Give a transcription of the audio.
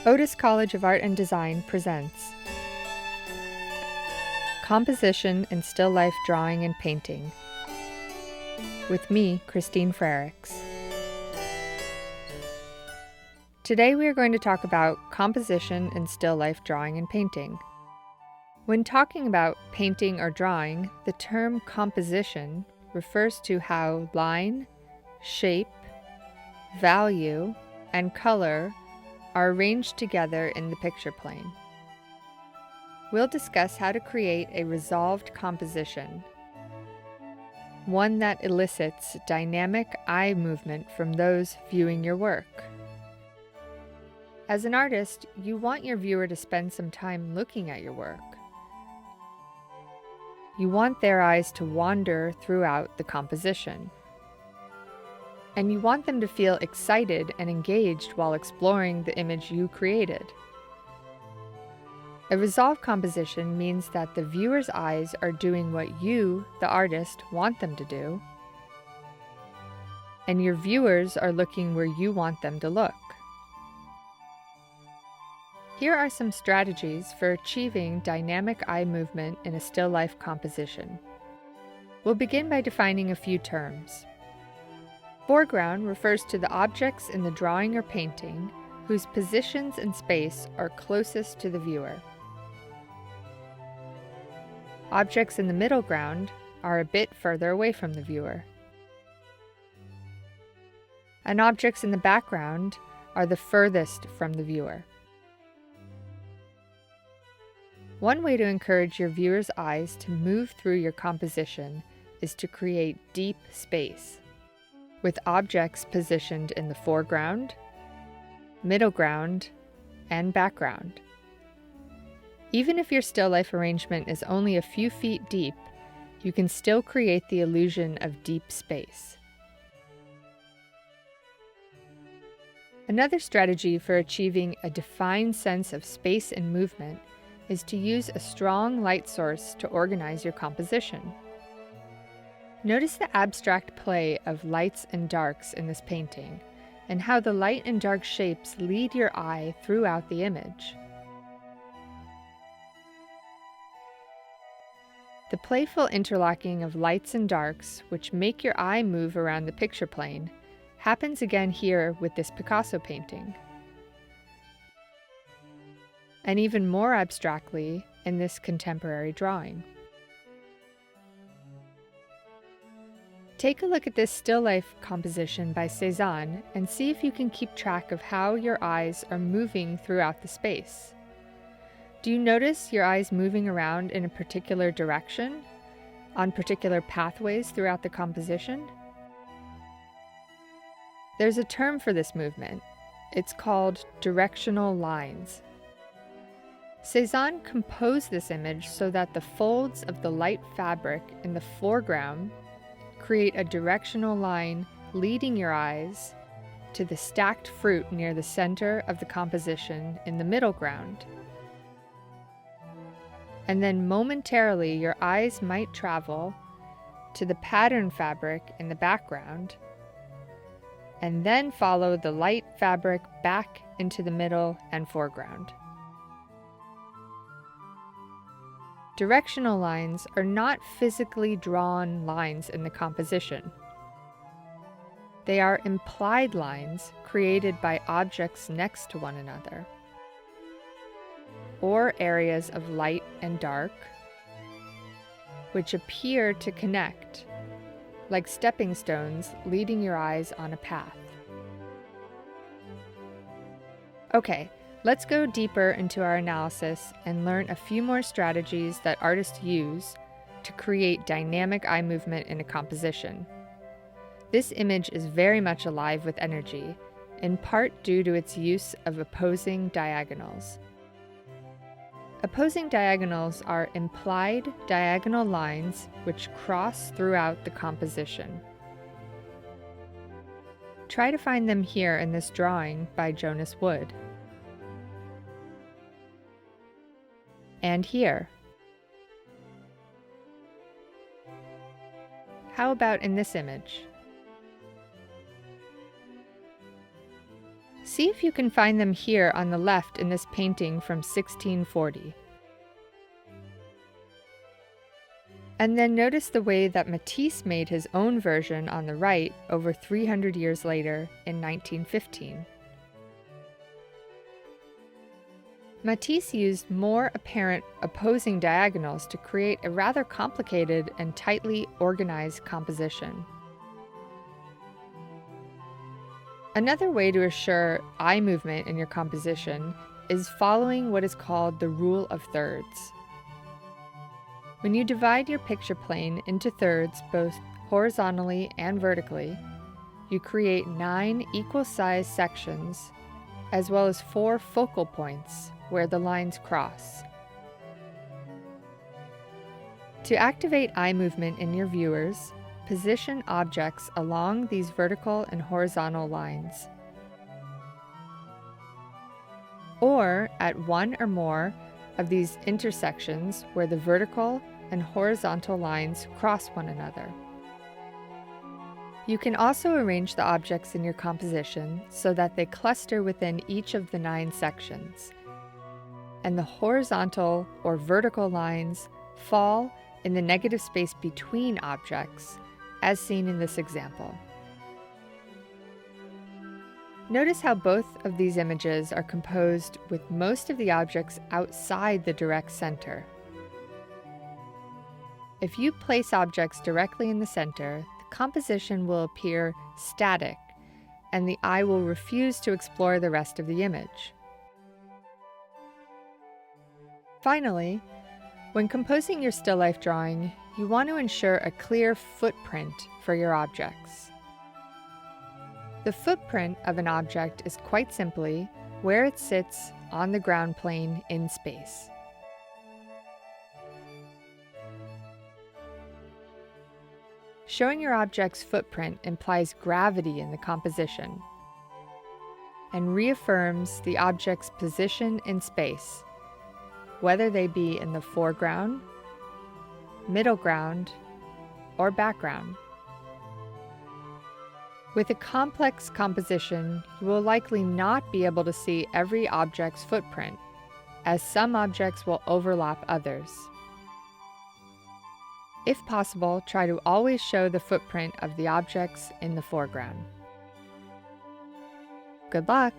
Otis College of Art and Design presents Composition in Still Life Drawing and Painting with me, Christine Frerichs. Today we are going to talk about composition in still life drawing and painting. When talking about painting or drawing, the term composition refers to how line, shape, value, and color are arranged together in the picture plane. We'll discuss how to create a resolved composition, one that elicits dynamic eye movement from those viewing your work. As an artist, you want your viewer to spend some time looking at your work. You want their eyes to wander throughout the composition. And you want them to feel excited and engaged while exploring the image you created. A resolved composition means that the viewer's eyes are doing what you, the artist, want them to do, and your viewers are looking where you want them to look. Here are some strategies for achieving dynamic eye movement in a still life composition. We'll begin by defining a few terms. Foreground refers to the objects in the drawing or painting whose positions in space are closest to the viewer. Objects in the middle ground are a bit further away from the viewer. And objects in the background are the furthest from the viewer. One way to encourage your viewer's eyes to move through your composition is to create deep space, with objects positioned in the foreground, middle ground, and background. Even if your still life arrangement is only a few feet deep, you can still create the illusion of deep space. Another strategy for achieving a defined sense of space and movement is to use a strong light source to organize your composition. Notice the abstract play of lights and darks in this painting, and how the light and dark shapes lead your eye throughout the image. The playful interlocking of lights and darks, which make your eye move around the picture plane, happens again here with this Picasso painting, and even more abstractly in this contemporary drawing. Take a look at this still life composition by Cézanne and see if you can keep track of how your eyes are moving throughout the space. Do you notice your eyes moving around in a particular direction, on particular pathways throughout the composition? There's a term for this movement. It's called directional lines. Cézanne composed this image so that the folds of the light fabric in the foreground create a directional line leading your eyes to the stacked fruit near the center of the composition in the middle ground. And then momentarily your eyes might travel to the pattern fabric in the background, and then follow the light fabric back into the middle and foreground. Directional lines are not physically drawn lines in the composition. They are implied lines created by objects next to one another, or areas of light and dark, which appear to connect, like stepping stones leading your eyes on a path. Okay. Let's go deeper into our analysis and learn a few more strategies that artists use to create dynamic eye movement in a composition. This image is very much alive with energy, in part due to its use of opposing diagonals. Opposing diagonals are implied diagonal lines which cross throughout the composition. Try to find them here in this drawing by Jonas Wood. And here. How about in this image? See if you can find them here on the left in this painting from 1640. And then notice the way that Matisse made his own version on the right over 300 years later in 1915. Matisse used more apparent opposing diagonals to create a rather complicated and tightly organized composition. Another way to assure eye movement in your composition is following what is called the rule of thirds. When you divide your picture plane into thirds both horizontally and vertically, you create 9 equal-sized sections as well as 4 focal points where the lines cross. To activate eye movement in your viewers, position objects along these vertical and horizontal lines, or at one or more of these intersections where the vertical and horizontal lines cross one another. You can also arrange the objects in your composition so that they cluster within each of the 9 sections, and the horizontal or vertical lines fall in the negative space between objects, as seen in this example. Notice how both of these images are composed with most of the objects outside the direct center. If you place objects directly in the center, the composition will appear static, and the eye will refuse to explore the rest of the image. Finally, when composing your still life drawing, you want to ensure a clear footprint for your objects. The footprint of an object is quite simply where it sits on the ground plane in space. Showing your object's footprint implies gravity in the composition and reaffirms the object's position in space, whether they be in the foreground, middle ground, or background. With a complex composition, you will likely not be able to see every object's footprint, as some objects will overlap others. If possible, try to always show the footprint of the objects in the foreground. Good luck!